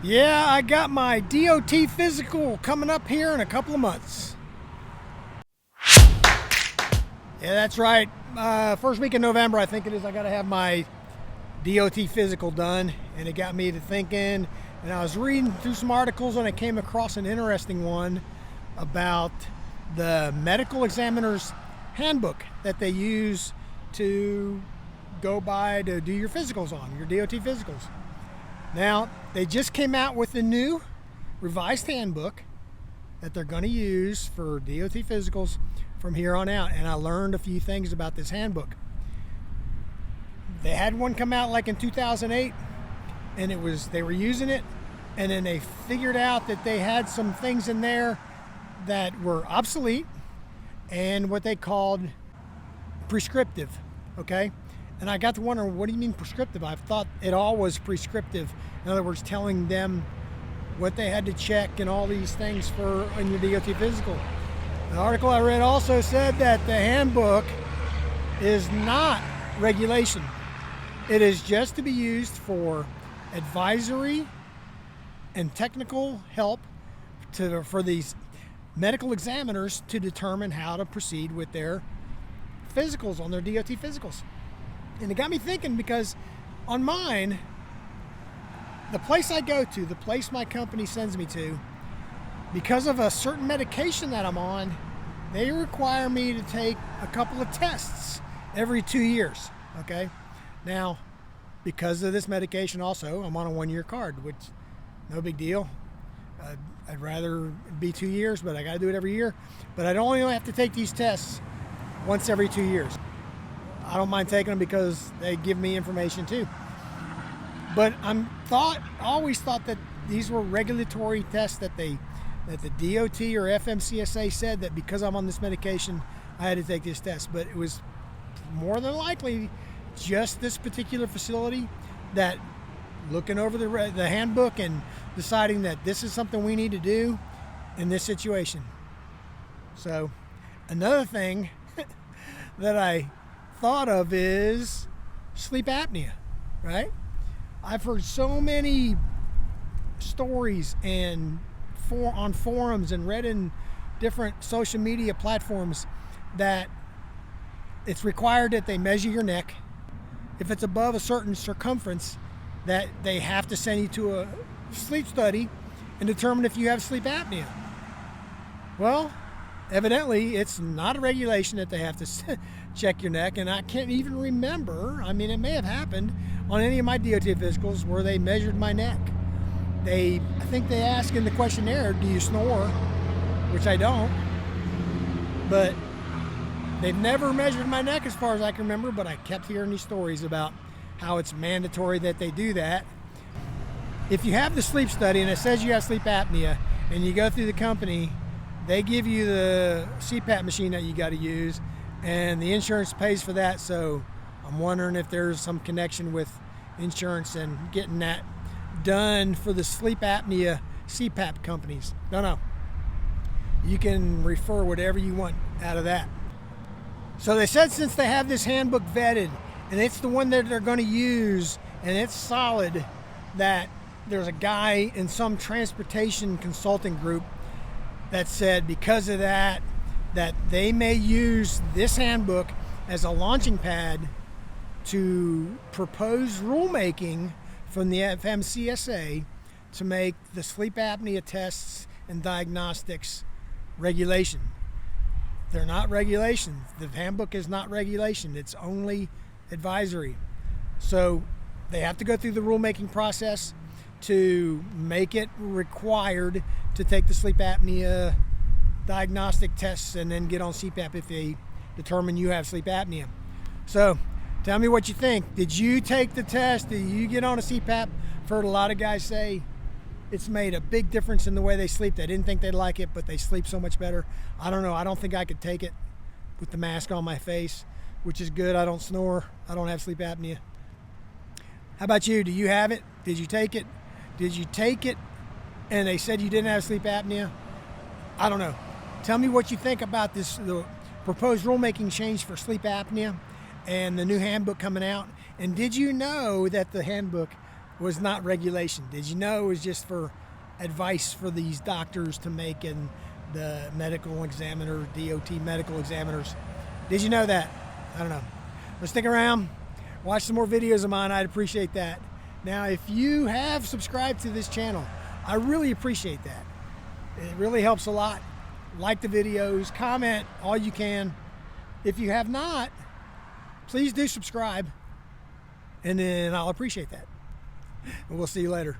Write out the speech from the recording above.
Yeah, I got my DOT physical coming up here in a couple of months. Yeah, that's right. First week in November, I think it is, I got to have my DOT physical done. And it got me to thinking, and I was reading through some articles and I came across an interesting one about the medical examiner's handbook that they use to go by to do your physicals on, your DOT physicals. Now, they just came out with a new revised handbook that they're going to use for DOT physicals from here on out, and I learned a few things about this handbook. They had one come out like in 2008, and they were using it, and then they figured out that they had some things in there that were obsolete and what they called prescriptive, okay? And I got to wonder, what do you mean prescriptive? I thought it all was prescriptive. In other words, telling them what they had to check and all these things for in your DOT physical. The article I read also said that the handbook is not regulation. It is just to be used for advisory and technical help for these medical examiners to determine how to proceed with their physicals, on their DOT physicals. And it got me thinking, because on mine, the place I go to, the place my company sends me to, because of a certain medication that I'm on, they require me to take a couple of tests every 2 years, okay? Now, because of this medication also, I'm on a 1-year card, which no big deal. I'd rather be 2 years, but I gotta do it every year. But I only have to take these tests once every 2 years. I don't mind taking them because they give me information too. But I always thought that these were regulatory tests that the DOT or FMCSA said that because I'm on this medication, I had to take this test. But it was more than likely just this particular facility that looking over the handbook and deciding that this is something we need to do in this situation. So another thing that I thought of is sleep apnea, right? I've heard so many stories and on forums and read in different social media platforms that it's required that they measure your neck. If it's above a certain circumference, that they have to send you to a sleep study and determine if you have sleep apnea. Well, evidently, it's not a regulation that they have to check your neck, and I can't even remember, I mean, it may have happened on any of my DOT physicals where they measured my neck. I think they ask in the questionnaire, do you snore? Which I don't, but they've never measured my neck as far as I can remember, but I kept hearing these stories about how it's mandatory that they do that. If you have the sleep study and it says you have sleep apnea and you go through the company, they give you the CPAP machine that you got to use, and the insurance pays for that. So I'm wondering if there's some connection with insurance and getting that done for the sleep apnea CPAP companies. Don't know. You can refer whatever you want out of that. So they said since they have this handbook vetted and it's the one that they're going to use and it's solid, that there's a guy in some transportation consulting group that said because of that they may use this handbook as a launching pad to propose rulemaking from the FMCSA to make the sleep apnea tests and diagnostics regulation. They're not regulation. The handbook is not regulation. It's only advisory. So they have to go through the rulemaking process to make it required to take the sleep apnea diagnostic tests and then get on CPAP if they determine you have sleep apnea. So tell me what you think. Did you take the test? Did you get on a CPAP? I've heard a lot of guys say it's made a big difference in the way they sleep. They didn't think they'd like it, but they sleep so much better. I don't know. I don't think I could take it with the mask on my face, which is good. I don't snore. I don't have sleep apnea. How about you? Do you have it? Did you take it? Did you take it and they said you didn't have sleep apnea? I don't know. Tell me what you think about the proposed rulemaking change for sleep apnea and the new handbook coming out. And did you know that the handbook was not regulation. Did you know it was just for advice for these doctors to make and the medical examiner, DOT medical examiners? Did you know that? I don't know. But stick around, watch some more videos of mine. I'd appreciate that. Now, if you have subscribed to this channel, I really appreciate that. It really helps a lot. Like the videos, comment all you can. If you have not, please do subscribe, and then I'll appreciate that. And we'll see you later.